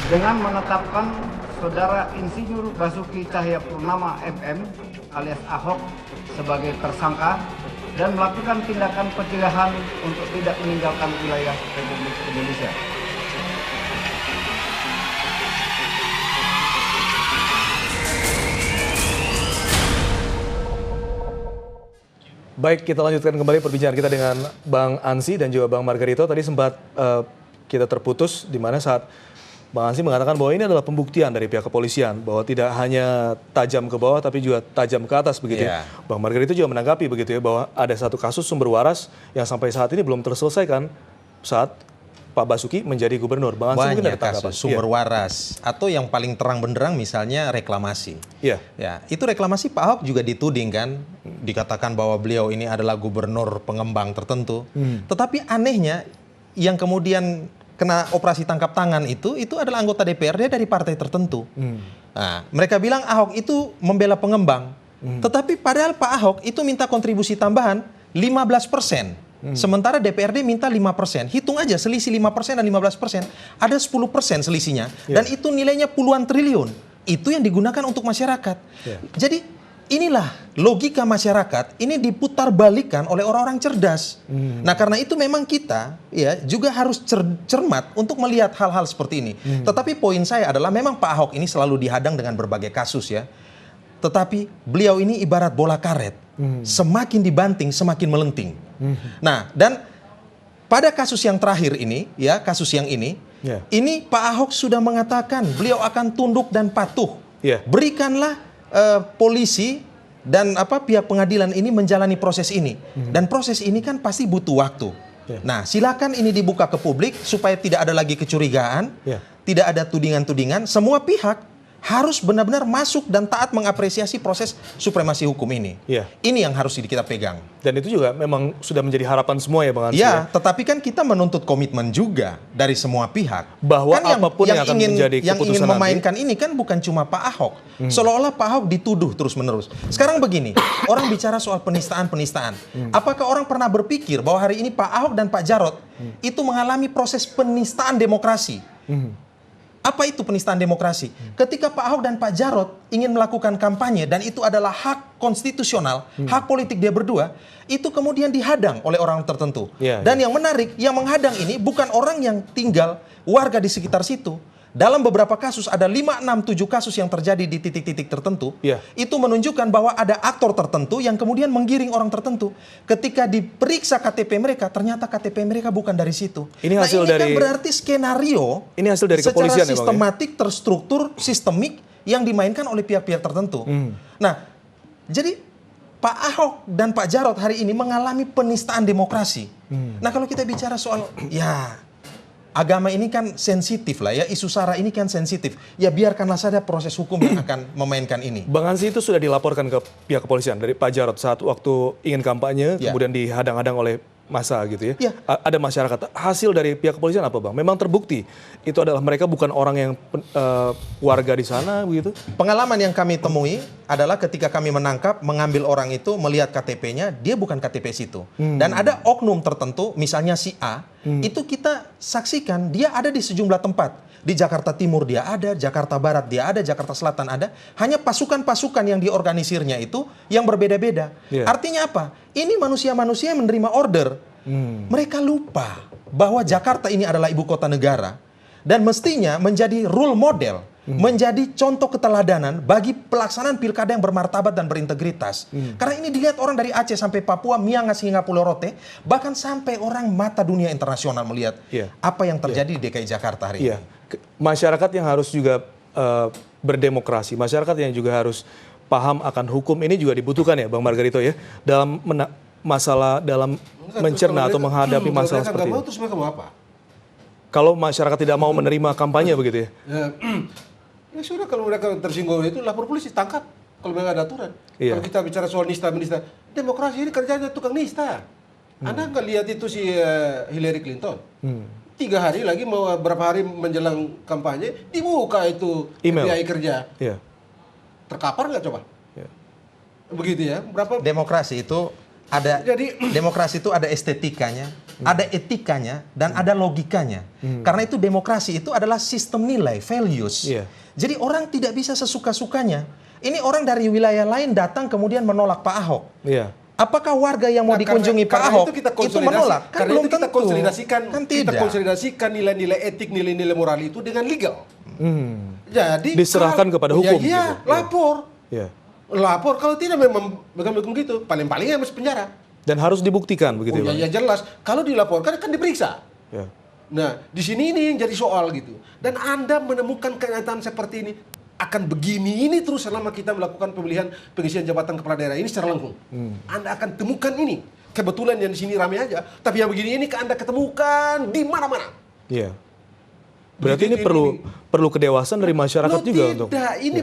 dengan menetapkan Saudara Insinyur Basuki Cahayapurnama MM alias Ahok sebagai tersangka dan melakukan tindakan pencegahan untuk tidak meninggalkan wilayah Republik Indonesia. Baik, kita lanjutkan kembali perbincangan kita dengan Bang Ansy dan juga Bang Margarito. Tadi sempat kita terputus di mana saat Bang Ansy mengatakan bahwa ini adalah pembuktian dari pihak kepolisian bahwa tidak hanya tajam ke bawah tapi juga tajam ke atas begitu ya. Bang Margarito juga menanggapi begitu ya bahwa ada satu kasus sumber waras yang sampai saat ini belum terselesaikan saat Pak Basuki menjadi gubernur. Bang Ansy mungkin ada tanggapan. Kasus sumber waras atau yang paling terang benderang misalnya reklamasi. Iya. Ya, itu reklamasi Pak Ahok juga dituding kan, dikatakan bahwa beliau ini adalah gubernur pengembang tertentu. Tetapi anehnya yang kemudian kena operasi tangkap tangan itu adalah anggota DPRD dari partai tertentu. Nah, mereka bilang Ahok itu membela pengembang. Tetapi padahal Pak Ahok itu minta kontribusi tambahan 15%. Sementara DPRD minta 5%. Hitung aja selisih 5% dan 15%. Ada 10% selisihnya. Dan itu nilainya puluhan triliun. Itu yang digunakan untuk masyarakat. Jadi inilah logika masyarakat ini diputar balikan oleh orang-orang cerdas. Nah, karena itu memang kita ya juga harus cermat untuk melihat hal-hal seperti ini. Tetapi poin saya adalah memang Pak Ahok ini selalu dihadang dengan berbagai kasus ya. Tetapi beliau ini ibarat bola karet. Semakin dibanting semakin melenting. Nah, dan pada kasus yang terakhir ini ya, kasus yang ini Pak Ahok sudah mengatakan beliau akan tunduk dan patuh. Berikanlah polisi dan pihak pengadilan ini menjalani proses ini. Dan proses ini kan pasti butuh waktu. Nah, silakan ini dibuka ke publik supaya tidak ada lagi kecurigaan, tidak ada tudingan-tudingan. Semua pihak harus benar-benar masuk dan taat mengapresiasi proses supremasi hukum ini. Ini yang harus kita pegang. Dan itu juga memang sudah menjadi harapan semua ya Bang Ansy. Ya, tetapi kan kita menuntut komitmen juga dari semua pihak. Bahwa kan apapun yang akan menjadi keputusan yang ingin memainkan nanti, ini kan bukan cuma Pak Ahok. Seolah-olah Pak Ahok dituduh terus-menerus. Sekarang begini, orang bicara soal penistaan-penistaan. Apakah orang pernah berpikir bahwa hari ini Pak Ahok dan Pak Jarod itu mengalami proses penistaan demokrasi? Apa itu penistaan demokrasi? Ketika Pak Ahok dan Pak Jarod ingin melakukan kampanye dan itu adalah hak konstitusional, hak politik dia berdua, itu kemudian dihadang oleh orang tertentu. Dan yang menarik, yang menghadang ini bukan orang yang tinggal warga di sekitar situ. Dalam beberapa kasus, ada 5, 6, 7 kasus yang terjadi di titik-titik tertentu. Itu menunjukkan bahwa ada aktor tertentu yang kemudian menggiring orang tertentu. Ketika diperiksa KTP mereka, ternyata KTP mereka bukan dari situ. Ini hasil kan berarti skenario ini hasil dari kepolisian secara sistematik, terstruktur, sistemik yang dimainkan oleh pihak-pihak tertentu. Nah, jadi Pak Ahok dan Pak Jarod hari ini mengalami penistaan demokrasi. Nah, kalau kita bicara soal agama ini kan sensitif lah ya, isu SARA ini kan sensitif. Ya biarkanlah saja proses hukum yang akan memainkan ini. Bang Ansy, itu sudah dilaporkan ke pihak kepolisian dari Pak Jarod saat waktu ingin kampanye, kemudian dihadang-hadang oleh massa gitu ya. Ada masyarakat. Hasil dari pihak kepolisian apa Bang? Memang terbukti itu adalah mereka bukan orang yang warga di sana begitu? Pengalaman yang kami temui adalah ketika kami mengambil orang itu, melihat KTP-nya, dia bukan KTP situ. Dan ada oknum tertentu, misalnya si A, itu kita saksikan dia ada di sejumlah tempat. Di Jakarta Timur dia ada, Jakarta Barat dia ada, Jakarta Selatan ada. Hanya pasukan-pasukan yang diorganisirnya itu yang berbeda-beda. Artinya apa? Ini manusia-manusia yang menerima order. Mereka lupa bahwa Jakarta ini adalah ibu kota negara. Dan mestinya menjadi role model, menjadi contoh keteladanan bagi pelaksanaan pilkada yang bermartabat dan berintegritas. Karena ini dilihat orang dari Aceh sampai Papua, Miangas hingga Pulau Rote, bahkan sampai orang mata dunia internasional melihat apa yang terjadi di DKI Jakarta hari ini. Masyarakat yang harus juga berdemokrasi, masyarakat yang juga harus paham akan hukum ini juga dibutuhkan ya Bang Margarito ya, dalam dalam mencerna atau menghadapi masalah seperti ini. Terus mereka mau apa? Kalau masyarakat tidak mau menerima kampanye begitu ya? Ya sudah, kalau mereka tersinggung itu lapor polisi, tangkap. Kalau mereka ada aturan. Kalau kita bicara soal nista, demokrasi ini kerjanya tukang nista. Anda nggak lihat itu si Hillary Clinton? 3 hari lagi, mau berapa hari menjelang kampanye, dibuka itu email FBI kerja. Terkapar nggak coba? Begitu ya. Demokrasi itu Demokrasi itu ada estetikanya, ada etikanya, dan ada logikanya. Karena itu demokrasi itu adalah sistem nilai, values. Iya. Jadi orang tidak bisa sesuka-sukanya. Ini orang dari wilayah lain datang kemudian menolak Pak Ahok. Iya. Apakah warga yang mau dikunjungi Pak Ahok itu menolak? Kan karena belum itu kita tentu. konsolidasikan, Kan kita tidak. konsolidasikan nilai-nilai etik, nilai-nilai moral itu dengan legal. Jadi Diserahkan kepada hukum Iya, gitu. lapor. Iya. Lapor, kalau tidak memang betul gitu, paling-palingnya masuk penjara. Dan harus dibuktikan begitu ya, Bang? Ya jelas, kalau dilaporkan kan diperiksa. Ya. Nah, di sini ini yang jadi soal gitu. Dan Anda menemukan kenyataan seperti ini, akan begini ini terus selama kita melakukan pemilihan pengisian jabatan kepala daerah ini secara langsung. Anda akan temukan ini. Kebetulan yang di sini ramai aja, tapi yang begini ini Anda ketemukan di mana-mana. Iya. Berarti ini perlu kedewasaan dari masyarakat juga untuk. Tidak, ini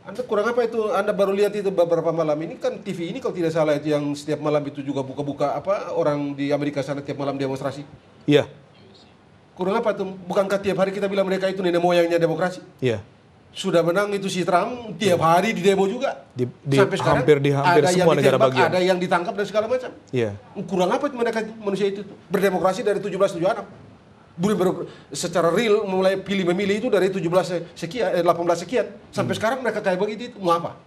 Anda kurang apa itu? Anda baru lihat itu beberapa malam ini kan TV ini kalau tidak salah itu yang setiap malam itu juga buka-buka apa orang di Amerika sana tiap malam demonstrasi. Iya. Kurang apa itu? Bukankah tiap hari kita bilang mereka itu nenek moyangnya demokrasi? Iya. Sudah menang itu si Trump tiap hari di demo juga. Sampai sekarang hampir ada semua yang negara ditembak, bagian. ada yang ditangkap dan segala macam. Iya. Kurang apa itu mereka manusia itu? Berdemokrasi dari 1776. Secara real mulai pilih memilih itu dari 17 sekian 18 sekian sampai sekarang mereka kayak begitu itu mau apa?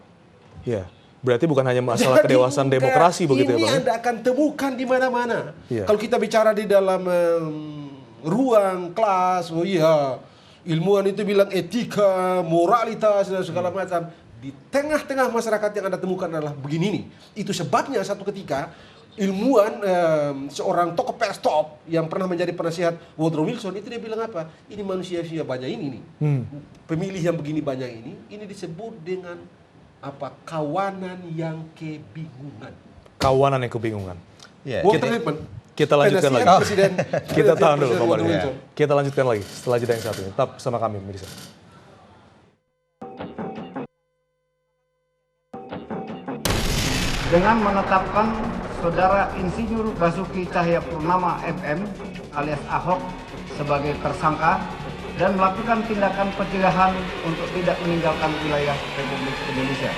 Iya. Berarti bukan hanya masalah Jadi, kedewasaan demokrasi begitu ya, ini Bang? Anda akan temukan di mana-mana. Iya. Kalau kita bicara di dalam ruang kelas, oh iya, ilmuwan itu bilang etika, moralitas dan segala macam. Di tengah-tengah masyarakat yang Anda temukan adalah begini nih. Itu sebabnya satu ketika ilmuwan, seorang tokoh pers top yang pernah menjadi penasihat Woodrow Wilson itu dia bilang apa? Ini manusia banyak ini nih. Pemilih yang begini banyak ini disebut dengan apa? Kawanan yang kebingungan. Kawanan yang kebingungan. Ya, Walter Lippmann. Kita lanjutkan lagi. Penasihat Presiden. Kita tahan dulu, Presiden Pak Woodrow Marga. Wilson. Kita lanjutkan lagi setelah jeda yang satu ini. Tetap sama kami, pemirsa. Dengan menetapkan Saudara Insinyur Basuki Cahayapurnama FM alias Ahok sebagai tersangka dan melakukan tindakan pencegahan untuk tidak meninggalkan wilayah Republik Indonesia.